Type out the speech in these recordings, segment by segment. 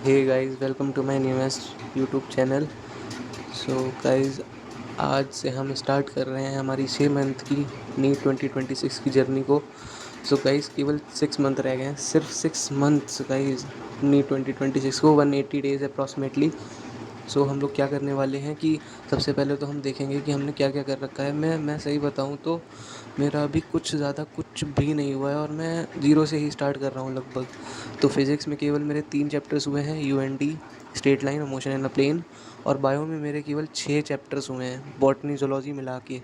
Hey guys, welcome to my newest YouTube channel. So guys, आज से हम start कर रहे हैं हमारी 6 मंथ की नीट 2026 की जर्नी को। सो गाइस, केवल 6 मंथ रह गए हैं, सिर्फ 6 मंथ्स गाइस। नीट 2026 को 180 डेज़ अप्रॉक्सीमेटली। सो हम लोग क्या करने वाले हैं कि सबसे पहले तो हम देखेंगे कि हमने क्या क्या कर रखा है। मैं सही बताऊं तो मेरा अभी कुछ भी नहीं हुआ है और मैं ज़ीरो से ही स्टार्ट कर रहा हूँ लगभग। तो फिज़िक्स में केवल मेरे 3 चैप्टर्स हुए हैं, यूएनडी, स्ट्रेट लाइन और मोशन इन अ प्लेन। और बायो में मेरे केवल 6 चैप्टर्स हुए हैं, बॉटनी ज़ूलॉजी मिला के।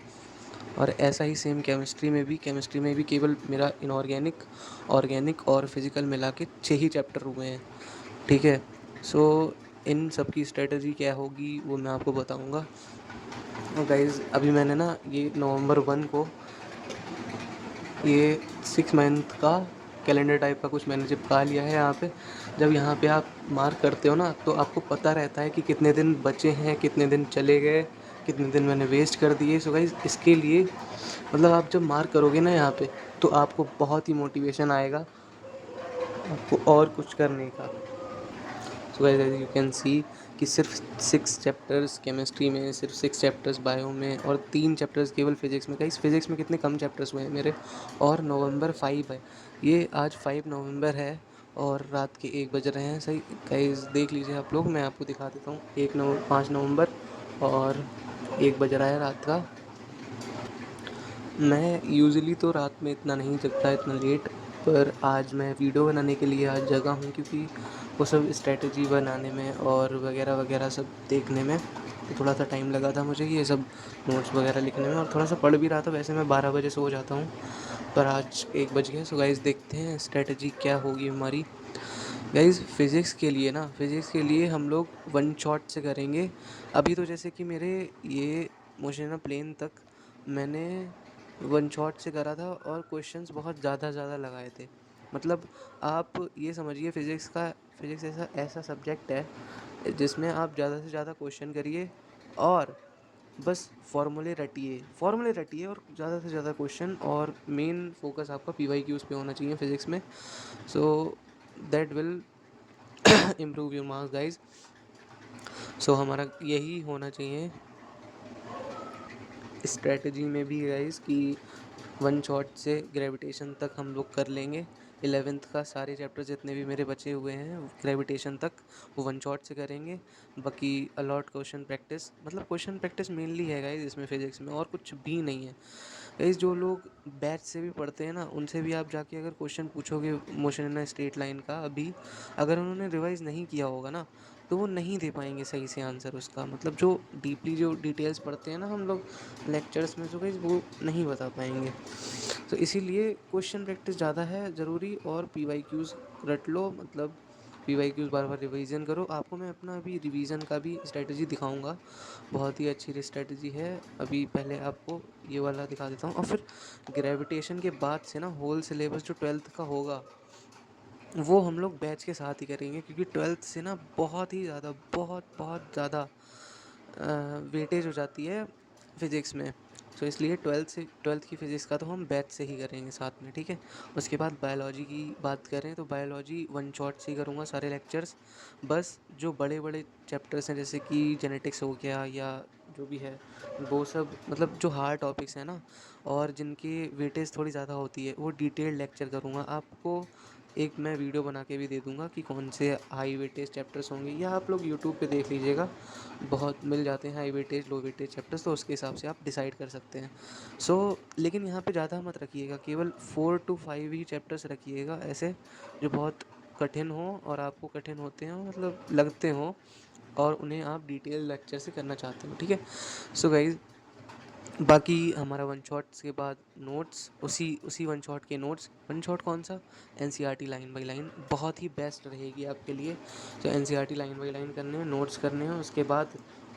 और ऐसा ही सेम केमिस्ट्री में भी केवल मेरा इनऑर्गेनिक, ऑर्गेनिक और फिज़िकल मिला के 6 ही चैप्टर हुए हैं। ठीक है। सो इन सब की स्ट्रेटजी क्या होगी वो मैं आपको बताऊंगा। गाइज़, अभी मैंने ना ये नवंबर 1 को ये 6 मंथ का कैलेंडर टाइप का कुछ मैंने चिपका लिया है यहाँ पे। जब यहाँ पे आप मार्क करते हो ना तो आपको पता रहता है कि कितने दिन बचे हैं, कितने दिन चले गए, कितने दिन मैंने वेस्ट कर दिए। सो गाइज़, इसके लिए मतलब आप जब मार्क करोगे ना यहाँ पे तो आपको बहुत ही मोटिवेशन आएगा आपको और कुछ करने का। So guys, as you can see कि सिर्फ 6 चैप्टर्स केमिस्ट्री में, सिर्फ 6 चैप्टर्स बायो में और 3 चैप्टर्स केवल फिजिक्स में। गाइस, फिजिक्स में कितने कम चैप्टर्स हुए हैं मेरे। और नवंबर 5 है, ये आज 5 नवंबर है और रात के 1 बज रहे हैं। सही गाइस, देख लीजिए आप लोग, मैं आपको दिखा देता हूँ। 5 नवंबर और 1 बज रहा है रात का। मैं यूजुअली तो रात में इतना नहीं जगता, इतना लेट। पर आज मैं वीडियो बनाने के लिए आज जगा हूँ, क्योंकि वो सब स्ट्रैटेजी बनाने में और वगैरह वगैरह सब देखने में तो थोड़ा सा टाइम लगा था मुझे, ये सब नोट्स वगैरह लिखने में। और थोड़ा सा पढ़ भी रहा था। वैसे मैं 12 बजे सो जाता हूँ, पर आज 1 बज गया। सो गाइस, देखते हैं स्ट्रैटेजी क्या होगी हमारी। गाइस, फिज़िक्स के लिए हम लोग वन शॉट से करेंगे। अभी तो जैसे कि मेरे ये मोशन प्लेन तक मैंने वन शॉट से करा था और क्वेश्चंस बहुत ज़्यादा लगाए थे। मतलब आप ये समझिए, फिज़िक्स ऐसा ऐसा सब्जेक्ट है जिसमें आप ज़्यादा से ज़्यादा क्वेश्चन करिए और बस फॉर्मूले रटिए और ज़्यादा से ज़्यादा क्वेश्चन। और मेन फोकस आपका पीवाईक्यूज़ पे होना चाहिए फिज़िक्स में। So that will improve your marks guys. So हमारा यही होना चाहिए स्ट्रेटजी में भी गाइज, कि वन शॉट से ग्रेविटेशन तक हम लोग कर लेंगे। 11th का सारे चैप्टर जितने भी मेरे बचे हुए हैं ग्रेविटेशन तक वो वन शॉट से करेंगे। बाकी अलॉट क्वेश्चन प्रैक्टिस, मतलब क्वेश्चन प्रैक्टिस मेनली है गाइज इसमें फिजिक्स में, और कुछ भी नहीं है। गाइज, जो लोग बैच से भी पढ़ते हैं ना, उनसे भी आप जाके अगर क्वेश्चन पूछोगे motion in a straight line का, अभी अगर उन्होंने रिवाइज नहीं किया होगा ना तो वो नहीं दे पाएंगे सही से आंसर उसका। मतलब जो डीपली जो डिटेल्स पढ़ते हैं ना हम लोग लेक्चर्स में, तो गाइज वो नहीं बता पाएंगे। तो इसीलिए क्वेश्चन प्रैक्टिस ज़्यादा है ज़रूरी। और पी वाई क्यूज़ रट लो, मतलब पी वाई क्यूज़ बार बार रिवीजन करो। आपको मैं अपना अभी रिवीजन का भी स्ट्रेटजी दिखाऊंगा, बहुत ही अच्छी स्ट्रेटजी है। अभी पहले आपको ये वाला दिखा देता हूँ और फिर ग्रेविटेशन के बाद से ना होल सिलेबस जो 12th का होगा वो हम लोग बैच के साथ ही करेंगे, क्योंकि 12th से ना बहुत ही ज़्यादा, बहुत ज़्यादा वेटेज हो जाती है फिज़िक्स में। सो इसलिए 12th की फ़िज़िक्स का तो हम बैच से ही करेंगे साथ में, ठीक है। उसके बाद बायोलॉजी की बात करें तो बायोलॉजी वन शॉट से ही करूँगा सारे लेक्चर्स। बस जो बड़े बड़े चैप्टर्स हैं जैसे कि जेनेटिक्स हो गया या जो भी है, वो सब मतलब जो हार्ड टॉपिक्स हैं ना और जिनकी वेटेज थोड़ी ज़्यादा होती है, वो डिटेल्ड लेक्चर करूँगा। आपको एक मैं वीडियो बना के भी दे दूँगा कि कौन से हाई वेटेज चैप्टर्स होंगे, या आप लोग यूट्यूब पे देख लीजिएगा, बहुत मिल जाते हैं हाई वेटेज लो वेटेज चैप्टर्स, तो उसके हिसाब से आप डिसाइड कर सकते हैं। सो लेकिन यहाँ पे ज़्यादा मत रखिएगा, केवल 4 to 5 ही चैप्टर्स रखिएगा ऐसे, जो बहुत कठिन हो और आपको कठिन होते हों, मतलब लगते हों, और उन्हें आप डिटेल लेक्चर से करना चाहते हो, ठीक है। सो गाइज, बाकी हमारा वन शॉट्स के बाद नोट्स, उसी उसी वन शॉट के नोट्स। वन शॉट कौन सा, एनसीईआरटी लाइन बाय लाइन बहुत ही बेस्ट रहेगी आपके लिए। तो एनसीईआरटी लाइन बाय लाइन करने हैं, नोट्स करने हैं, उसके बाद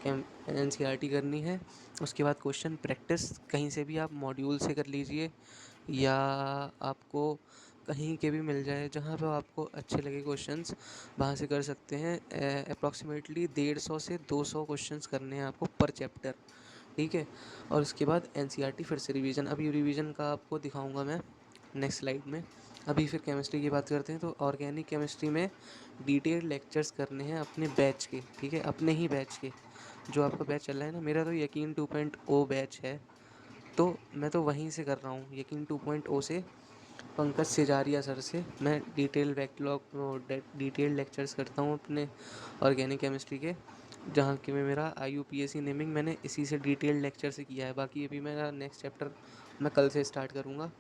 एनसीईआरटी करनी है। उसके बाद क्वेश्चन प्रैक्टिस कहीं से भी आप मॉड्यूल से कर लीजिए, या आपको कहीं के भी मिल जाए जहाँ पे आपको अच्छे लगे क्वेश्चंस, वहाँ से कर सकते हैं। अप्रॉक्सीमेटली 150 से 200 क्वेश्चंस करने हैं आपको पर चैप्टर, ठीक है। और उसके बाद एनसीईआरटी फिर से रिवीजन। अभी रिवीजन का आपको दिखाऊंगा मैं नेक्स्ट स्लाइड में। अभी फिर केमिस्ट्री की बात करते हैं। तो ऑर्गेनिक केमिस्ट्री में डिटेल्ड लेक्चर्स करने हैं अपने बैच के, ठीक है, अपने ही बैच के। जो आपका बैच चल रहा है ना, मेरा तो यकीन 2.0 बैच है, तो मैं तो वहीं से कर रहा हूँ, यकीन 2.0 से। पंकज सिजारिया सर से मैं डिटेल लेक्चर्स करता हूँ अपने ऑर्गेनिक केमिस्ट्री के, जहाँ कि मैं मेरा IUPAC नेमिंग मैंने इसी से डिटेल लेक्चर से किया है। बाकी अभी मेरा नेक्स्ट चैप्टर मैं कल से स्टार्ट करूँगा।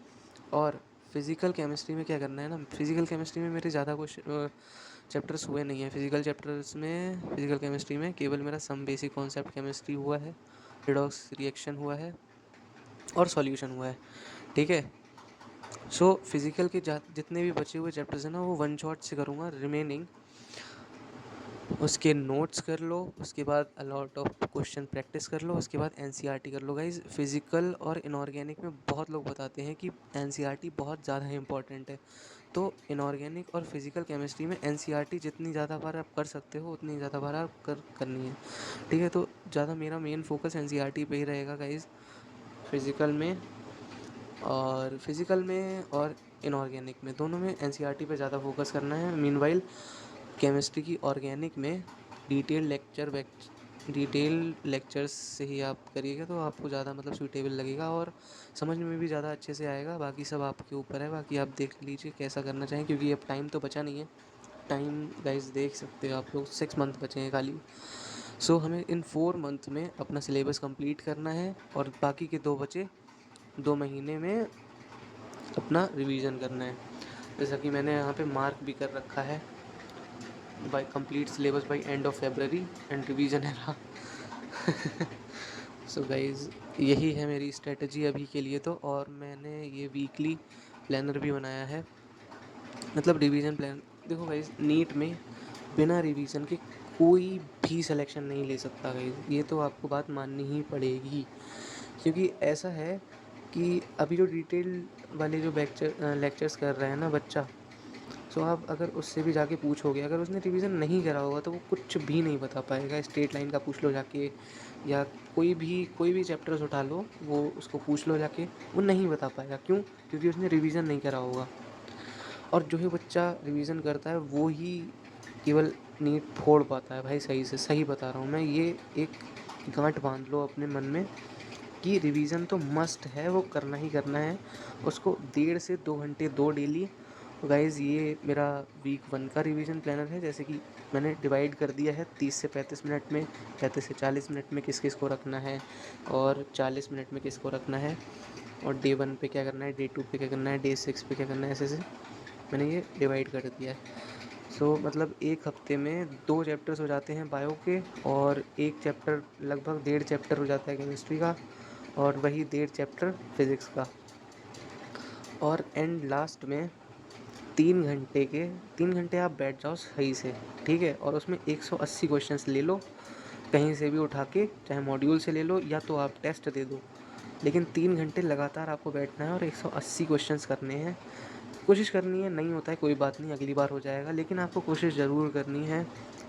और फिज़िकल केमिस्ट्री में क्या करना है ना, फिज़िकल केमिस्ट्री में मेरे ज़्यादा कुछ चैप्टर्स हुए नहीं हैं। फिज़िकल केमिस्ट्री में केवल मेरा सम बेसिक कॉन्सेप्ट केमिस्ट्री हुआ है, रिडॉक्स रिएक्शन हुआ है और सॉल्यूशन हुआ है, ठीक है। सो फिज़िकल के जितने भी बचे हुए चैप्टर्स हैं ना, वो वन शॉट से करूँगा। रिमेनिंग उसके नोट्स कर लो, उसके बाद अलॉट ऑफ क्वेश्चन प्रैक्टिस कर लो, उसके बाद NCERT कर लो। गाइज फिज़िकल और इनऑर्गेनिक में बहुत लोग बताते हैं कि NCERT बहुत ज़्यादा इंपॉर्टेंट है। तो इनऑर्गेनिक और फिज़िकल केमिस्ट्री में NCERT जितनी ज़्यादा बार आप कर सकते हो उतनी ज़्यादा बार आप करनी है, ठीक है। तो ज़्यादा मेरा मेन फोकस NCERT पे ही रहेगा गाइज, फिज़िकल में और इनऑर्गेनिक में, दोनों में NCERT पे ज़्यादा फोकस करना है। मीनवाइल केमिस्ट्री की ऑर्गेनिक में डिटेल लेक्चर्स से ही आप करिएगा तो आपको ज़्यादा मतलब सूटेबल लगेगा और समझ में भी ज़्यादा अच्छे से आएगा। बाकी सब आपके ऊपर है, बाकी आप देख लीजिए कैसा करना चाहें, क्योंकि अब टाइम तो बचा नहीं है। टाइम गाइस देख सकते हो आप लोग, 6 मंथ बचे हैं खाली। सो हमें इन 4 मंथ में अपना सिलेबस कंप्लीट करना है और बाकी के 2 महीने में अपना रिवीजन करना है। जैसा कि मैंने यहाँ पे मार्क भी कर रखा है, by complete syllabus by end of February end revision है रहा। सो गाइज यही है मेरी स्ट्रेटजी अभी के लिए तो। और मैंने ये वीकली प्लानर भी बनाया है, मतलब रिवीजन प्लान। देखो गाइज, नीट में बिना रिवीजन के कोई भी सिलेक्शन नहीं ले सकता गाइज, ये तो आपको बात माननी ही पड़ेगी। क्योंकि ऐसा है कि अभी जो डिटेल वाले जो लेक्चर्स कर रहा है ना बच्चा, सो आप अगर उससे भी जाके पूछोगे, अगर उसने रिवीजन नहीं करा होगा तो वो कुछ भी नहीं बता पाएगा। स्ट्रेट लाइन का पूछ लो जाके, या कोई भी चैप्टर्स उठा लो, वो उसको पूछ लो जाके, वो नहीं बता पाएगा। क्यों? क्योंकि उसने रिवीजन नहीं करा होगा। और जो ही बच्चा रिवीजन करता है वो ही केवल नीट फोड़ पाता है भाई, सही से सही बता रहा हूँ मैं। ये एक गांठ बांध लो अपने मन में कि रिवीजन तो मस्ट है, वो करना ही करना है। उसको 1.5 से 2 घंटे दो डेली। तो गाइज़ ये मेरा वीक 1 का रिवीजन प्लानर है। जैसे कि मैंने डिवाइड कर दिया है 30 से 35 मिनट में, 35 से 40 मिनट में किस किस को रखना है और 40 मिनट में किसको रखना है, और डे 1 पे क्या करना है, डे 2 पे क्या करना है, डे 6 पे क्या करना है, ऐसे मैंने ये डिवाइड कर दिया है। सो मतलब एक हफ्ते में 2 चैप्टर्स हो जाते हैं बायो के, और एक चैप्टर लगभग 1.5 चैप्टर हो जाता है केमिस्ट्री का, और वही 1.5 चैप्टर फिज़िक्स का। और एंड लास्ट में 3 घंटे आप बैठ जाओ सही से, ठीक है। और उसमें 180 क्वेश्चंस ले लो कहीं से भी उठा के, चाहे मॉड्यूल से ले लो या तो आप टेस्ट दे दो, लेकिन 3 घंटे लगातार आपको बैठना है और 180 क्वेश्चंस करने हैं। कोशिश करनी है, नहीं होता है कोई बात नहीं, अगली बार हो जाएगा, लेकिन आपको कोशिश ज़रूर करनी है।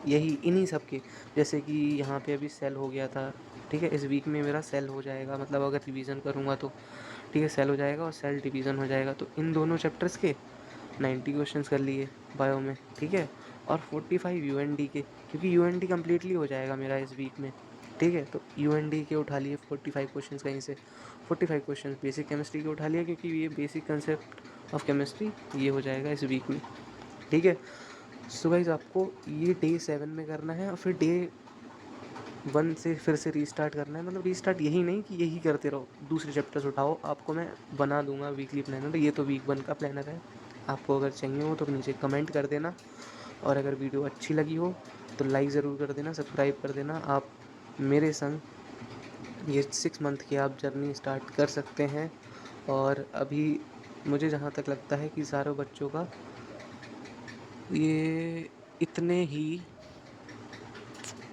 यही इन्हीं सब के, जैसे कि यहाँ पे अभी सेल हो गया था, ठीक है। इस वीक में मेरा सेल हो जाएगा, मतलब अगर रिवीजन करूँगा तो, ठीक है, सेल हो जाएगा और सेल डिवीज़न हो जाएगा। तो इन दोनों चैप्टर्स के 90 क्वेश्चंस कर लिए बायो में, ठीक है। और 45 UND के, क्योंकि UND कम्प्लीटली हो जाएगा मेरा इस वीक में, ठीक है। तो UND के उठा लिए 45 क्वेश्चंस कहीं से, 45 क्वेश्चंस बेसिक केमिस्ट्री के उठा लिए, क्योंकि ये बेसिक कंसेप्ट ऑफ केमिस्ट्री ये हो जाएगा इस वीक में, ठीक है। सो गाइस आपको ये डे 7 में करना है और फिर डे 1 से फिर से रीस्टार्ट करना है। मतलब रीस्टार्ट यही नहीं कि यही करते रहो, दूसरे चैप्टर्स उठाओ। आपको मैं बना दूंगा वीकली प्लानर, ये तो वीक 1 का प्लानर है। आपको अगर चाहिए हो तो नीचे कमेंट कर देना, और अगर वीडियो अच्छी लगी हो तो लाइक ज़रूर कर देना, सब्सक्राइब कर देना। आप मेरे संग ये 6 मंथ की आप जर्नी स्टार्ट कर सकते हैं। और अभी मुझे जहाँ तक लगता है कि सारे बच्चों का ये इतने ही,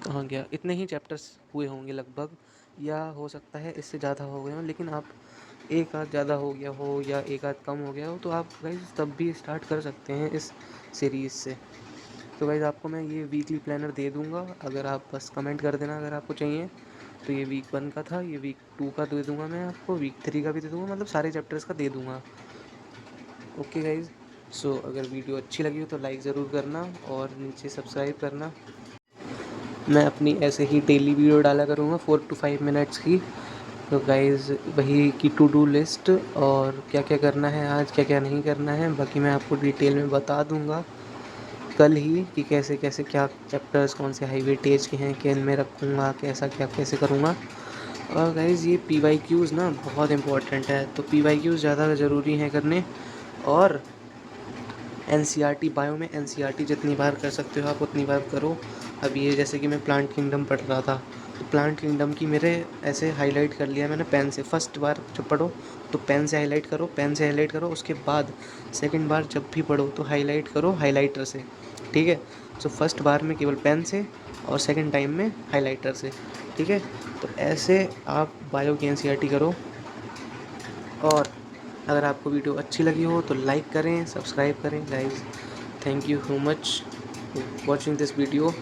कहाँ गया, इतने ही चैप्टर्स हुए होंगे लगभग, या हो सकता है इससे ज़्यादा हो गए हों। लेकिन आप एक आध ज़्यादा हो गया हो या एक आध कम हो गया हो तो आप गाइस तब भी स्टार्ट कर सकते हैं इस सीरीज़ से। तो गाइस आपको मैं ये वीकली प्लानर दे दूँगा, अगर आप बस कमेंट कर देना अगर आपको चाहिए। तो ये वीक 1 का था, ये वीक 2 का दे दूँगा मैं आपको, वीक 3 का भी दे दूँगा, मतलब सारे चैप्टर्स का दे दूँगा। ओके गाइस, सो अगर वीडियो अच्छी लगी हो तो लाइक ज़रूर करना और नीचे सब्सक्राइब करना। मैं अपनी ऐसे ही डेली वीडियो डाला करूँगा 4 to 5 मिनट्स की। तो गाइज़ वही की टू डू लिस्ट और क्या क्या करना है आज, क्या क्या नहीं करना है, बाकी मैं आपको डिटेल में बता दूँगा कल ही कि कैसे कैसे क्या चैप्टर्स कौन से हाई वेटेज के हैं, किन में रखूँगा, कैसा क्या कैसे करूँगा। और गाइज़ ये PYQs ना बहुत इम्पोर्टेंट है, तो PYQs ज़्यादा ज़रूरी हैं करने। और NCERT बायो में NCERT जितनी बार कर सकते हो आप उतनी बार करो। अब ये जैसे कि मैं प्लांट किंगडम पढ़ रहा था, तो प्लांट किंगडम की मेरे ऐसे हाईलाइट कर लिया मैंने पेन से। फर्स्ट बार जब पढ़ो तो पेन से हाईलाइट करो, पेन से हाईलाइट करो, उसके बाद सेकंड बार जब भी पढ़ो तो हाईलाइट करो हाईलाइटर से, ठीक है। सो फर्स्ट बार में केवल पेन से और सेकंड टाइम में हाईलाइटर से, ठीक है। तो ऐसे आप बायो की NCERT करो। और अगर आपको वीडियो अच्छी लगी हो तो लाइक करें, सब्सक्राइब करें guys. Thank you so much for watching this video.